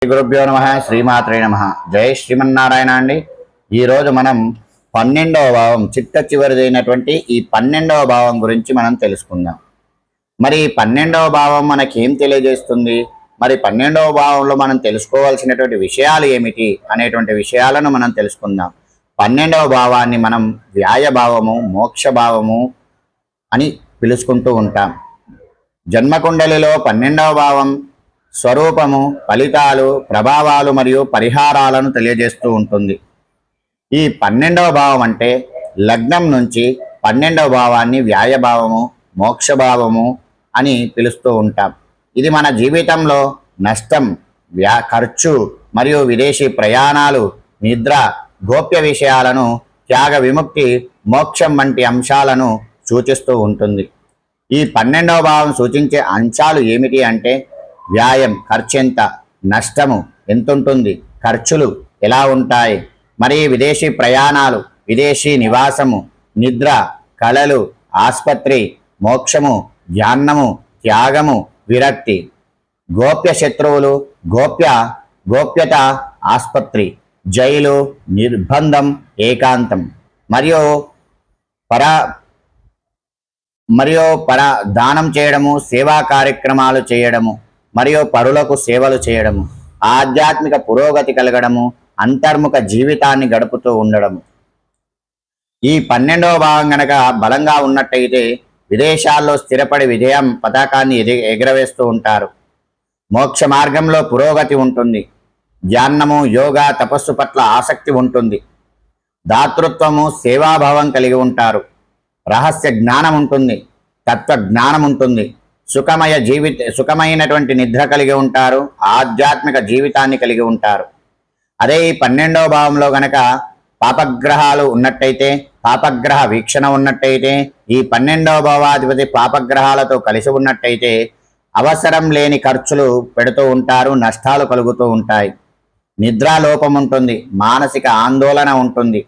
గురుభ్యో నమ శ్రీమాత్రే నమ. జై శ్రీమన్నారాయణ అండి. ఈరోజు మనం 12వ భావం చిట్ట చివరిదైనటువంటి ఈ 12వ భావం గురించి మనం తెలుసుకుందాం. మరి 12వ భావం మనకేం తెలియజేస్తుంది, మరి 12వ భావంలో మనం తెలుసుకోవాల్సినటువంటి విషయాలు ఏమిటి అనేటువంటి విషయాలను మనం తెలుసుకుందాం. 12వ భావాన్ని మనం వ్యాయ భావము, మోక్ష భావము అని పిలుచుకుంటూ ఉంటాం. జన్మకుండలిలో 12వ భావం స్వరూపము, ఫలితాలు, ప్రభావాలు మరియు పరిహారాలను తెలియజేస్తూ ఉంటుంది. ఈ 12వ భావం అంటే లగ్నం నుంచి 12వ భావాన్ని వ్యాయభావము, మోక్షభావము అని పిలుస్తూ ఉంటాం. ఇది మన జీవితంలో నష్టం, ఖర్చు మరియు విదేశీ ప్రయాణాలు, నిద్ర, గోప్య విషయాలను, త్యాగ విముక్తి, మోక్షం వంటి అంశాలను సూచిస్తూ ఉంటుంది. ఈ 12వ భావం సూచించే అంశాలు ఏమిటి అంటే వ్యాయం ఖర్చు ఎంత, నష్టము ఎంతుంటుంది, ఖర్చులు ఎలా ఉంటాయి, మరి విదేశీ ప్రయాణాలు, విదేశీ నివాసము, నిద్ర, కళలు, ఆస్పత్రి, మోక్షము, ధ్యానము, త్యాగము, విరక్తి, గోప్య శత్రువులు, గోప్యత, ఆస్పత్రి, జైలు, నిర్బంధం, ఏకాంతం, మరియు దానం చేయడము, సేవా కార్యక్రమాలు చేయడము, మరియు పరులకు సేవలు చేయడము, ఆధ్యాత్మిక పురోగతి కలగడము, అంతర్ముఖ జీవితాన్ని గడుపుతూ ఉండడము. ఈ 12వ భావం గనక బలంగా ఉన్నట్టయితే విదేశాల్లో స్థిరపడి విజయం పతాకాన్ని ఎగరవేస్తూ ఉంటారు. మోక్ష మార్గంలో పురోగతి ఉంటుంది. ధ్యానము, యోగా, తపస్సు పట్ల ఆసక్తి ఉంటుంది. దాతృత్వము, సేవాభావం కలిగి ఉంటారు. రహస్య జ్ఞానం ఉంటుంది. తత్వ జ్ఞానం ఉంటుంది. సుఖమైనటువంటి నిద్ర కలిగి ఉంటారు. ఆధ్యాత్మిక జీవితాన్ని కలిగి ఉంటారు. అదే ఈ 12వ భావంలో గనక పాపగ్రహాలు ఉన్నట్టయితే, పాపగ్రహ వీక్షణ ఉన్నట్టయితే, ఈ 12వ భావాధిపతి పాపగ్రహాలతో కలిసి ఉన్నట్టయితే అవసరం లేని ఖర్చులు పెడుతూ ఉంటారు, నష్టాలు కలుగుతూ ఉంటాయి. నిద్రాలోపం ఉంటుంది, మానసిక ఆందోళన ఉంటుంది,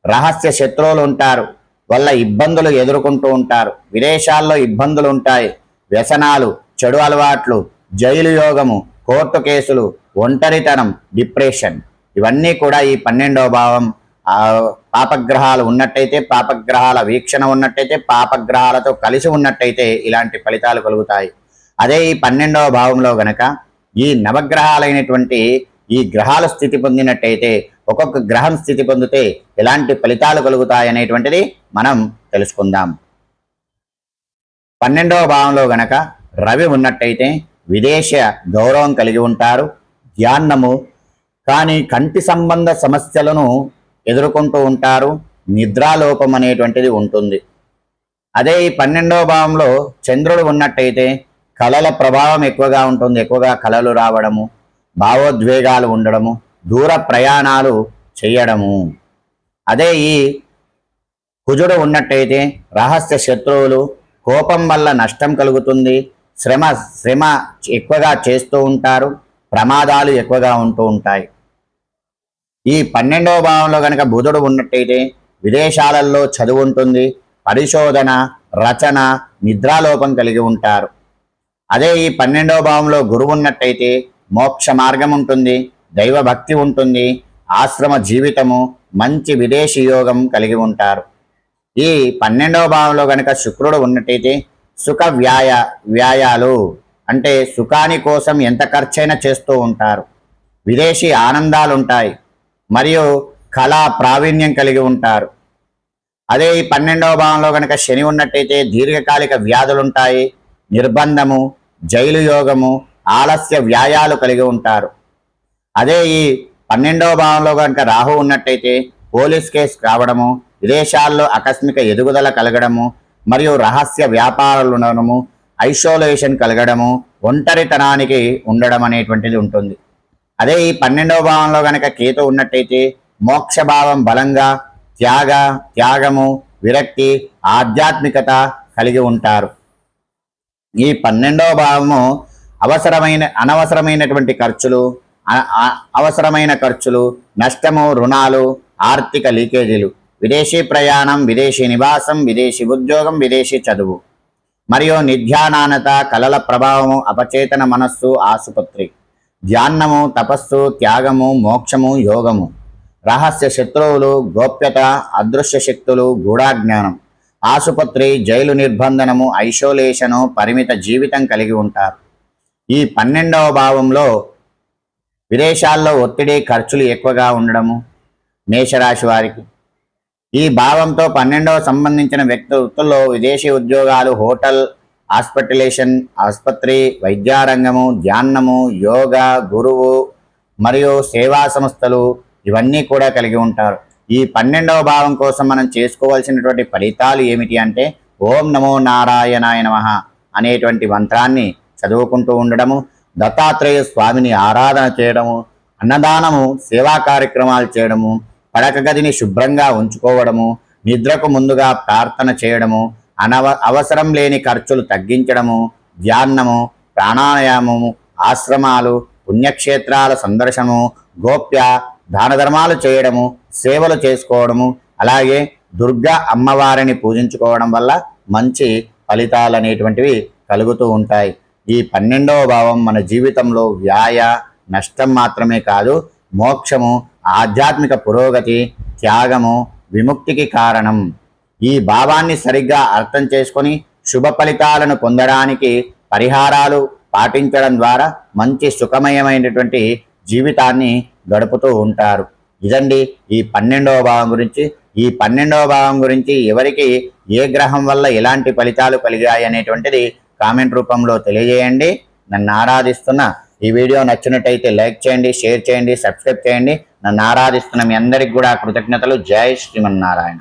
రహస్య శత్రువులు ఉంటారు, వల్ల ఇబ్బందులు ఎదుర్కొంటూ ఉంటారు. విదేశాల్లో ఇబ్బందులు ఉంటాయి. వ్యసనాలు, చెడు అలవాట్లు, జైలు యోగము, కోర్టు కేసులు, ఒంటరితనం, డిప్రెషన్, ఇవన్నీ కూడా ఈ 12వ భావం పాపగ్రహాలు ఉన్నట్టయితే, పాపగ్రహాల వీక్షణ ఉన్నట్టయితే, పాపగ్రహాలతో కలిసి ఉన్నట్టయితే ఇలాంటి ఫలితాలు కలుగుతాయి. అదే ఈ 12వ భావంలో గనక ఈ నవగ్రహాలైనటువంటి ఈ గ్రహాల స్థితి పొందినట్టయితే, ఒక్కొక్క గ్రహం స్థితి పొందితే ఎలాంటి ఫలితాలు కలుగుతాయి అనేటువంటిది మనం తెలుసుకుందాం. 12వ భావంలో గనక రవి ఉన్నట్టయితే విదేశ గౌరవం కలిగి ఉంటారు. ధ్యానము కానీ కంటి సంబంధ సమస్యలను ఎదుర్కొంటూ ఉంటారు. నిద్రాలోపం అనేటువంటిది ఉంటుంది. అదే ఈ 12వ భావంలో చంద్రుడు ఉన్నట్టయితే కళల ప్రభావం ఎక్కువగా ఉంటుంది. ఎక్కువగా కళలు రావడము, భావోద్వేగాలు ఉండడము, దూర ప్రయాణాలు చేయడము. అదే ఈ కుజుడు ఉన్నట్టయితే రహస్య శత్రువులు, కోపం వల్ల నష్టం కలుగుతుంది, శ్రమ ఎక్కువగా చేస్తూ ఉంటారు, ప్రమాదాలు ఎక్కువగా ఉంటూ ఉంటాయి. ఈ 12వ భావంలో కనుక బుధుడు ఉన్నట్టయితే విదేశాలలో చదువు ఉంటుంది, పరిశోధన, రచన, నిద్రాలోపం కలిగి ఉంటారు. అదే ఈ 12వ భావంలో గురువు ఉన్నట్టయితే మోక్ష మార్గం ఉంటుంది, దైవభక్తి ఉంటుంది, ఆశ్రమ జీవితము, మంచి విదేశీ యోగం కలిగి ఉంటారు. ఈ 12వ భావంలో కనుక శుక్రుడు ఉన్నట్టయితే సుఖ వ్యాయాలు అంటే సుఖాని కోసం ఎంత ఖర్చైనా చేస్తూ ఉంటారు. విదేశీ ఆనందాలు ఉంటాయి మరియు కళా ప్రావీణ్యం కలిగి ఉంటారు. అదే ఈ 12వ భావంలో కనుక శని ఉన్నట్టయితే దీర్ఘకాలిక వ్యాధులుంటాయి, నిర్బంధము, జైలు యోగము, ఆలస్య వ్యాయాలు కలిగి ఉంటారు. అదే ఈ 12వ భావంలో కనుక రాహు ఉన్నట్టయితే పోలీస్ కేసు రావడము, విదేశాల్లో ఆకస్మిక ఎదుగుదల కలగడము, మరియు రహస్య వ్యాపారాలు ఉండడము, ఐసోలేషన్ కలగడము, ఒంటరితనానికి ఉండడం అనేటువంటిది ఉంటుంది. అదే ఈ 12వ భావంలో కనుక కేతు ఉన్నట్టయితే మోక్షభావం బలంగా త్యాగము, విరక్తి, ఆధ్యాత్మికత కలిగి ఉంటారు. ఈ 12వ భావము అనవసరమైనటువంటి ఖర్చులు, అవసరమైన ఖర్చులు, నష్టము, రుణాలు, ఆర్థిక లీకేజీలు, విదేశీ ప్రయాణం, విదేశీ నివాసం, విదేశీ ఉద్యోగం, విదేశీ చదువు, మరియు నిధ్యానానత, కలల ప్రభావము, అపచేతన మనస్సు, ఆసుపత్రి, ధ్యానము, తపస్సు, త్యాగము, మోక్షము, యోగము, రహస్య శత్రువులు, గోప్యత, అదృశ్య శక్తులు, గూఢాజ్ఞానం, ఆసుపత్రి, జైలు నిర్బంధనము, ఐసోలేషను, పరిమిత జీవితం కలిగి ఉంటారు. ఈ 12వ భావంలో విదేశాల్లో ఒత్తిడి, ఖర్చులు ఎక్కువగా ఉండడము మేషరాశి వారికి. ఈ భావంతో 12వ సంబంధించిన వృత్తుల్లో విదేశీ ఉద్యోగాలు, హోటల్, హాస్పిటలేషన్, ఆసుపత్రి, వైద్యారంగము, ధ్యానము, యోగా, గురువు మరియు సేవా సంస్థలు ఇవన్నీ కూడా కలిగి ఉంటారు. ఈ 12వ భావం కోసం మనం చేసుకోవాల్సినటువంటి ఫలితాలు ఏమిటి అంటే ఓం నమో నారాయణాయ నమః అనేటువంటి మంత్రాన్ని చదువుకుంటూ ఉండడము, దత్తాత్రేయ స్వామిని ఆరాధన చేయడము, అన్నదానము, సేవా కార్యక్రమాలు చేయడము, పడక గదిని శుభ్రంగా ఉంచుకోవడము, నిద్రకు ముందుగా ప్రార్థన చేయడము, అవసరం లేని ఖర్చులు తగ్గించడము, ధ్యానము, ప్రాణాయామము, ఆశ్రమాలు, పుణ్యక్షేత్రాల సందర్శనము, గోప్య దాన ధర్మాలు చేయడము, సేవలు చేసుకోవడము, అలాగే దుర్గా అమ్మవారిని పూజించుకోవడం వల్ల మంచి ఫలితాలు అనేటువంటివి కలుగుతూ ఉంటాయి. ఈ 12వ భావం మన జీవితంలో వ్యాయ నష్టం మాత్రమే కాదు, మోక్షము, ఆధ్యాత్మిక పురోగతి, త్యాగము, విముక్తికి కారణం. ఈ భావాన్ని సరిగ్గా అర్థం చేసుకొని శుభ ఫలితాలను పొందడానికి పరిహారాలు పాటించడం ద్వారా మంచి సుఖమయమైనటువంటి జీవితాన్ని గడుపుతూ ఉంటారు. ఇదండి ఈ 12వ భావం గురించి. ఈ 12వ భావం గురించి ఎవరికి ఏ గ్రహం వల్ల ఎలాంటి ఫలితాలు కలిగాయి అనేటువంటిది కామెంట్ రూపంలో తెలియజేయండి. నన్ను ఆరాధిస్తున్న ఈ వీడియో నచ్చినట్టయితే లైక్ చేయండి, షేర్ చేయండి, సబ్స్క్రైబ్ చేయండి. నన్ను ఆరాధిస్తున్న మీ అందరికి కూడా కృతజ్ఞతలు. జై శ్రీమన్నారాయణ.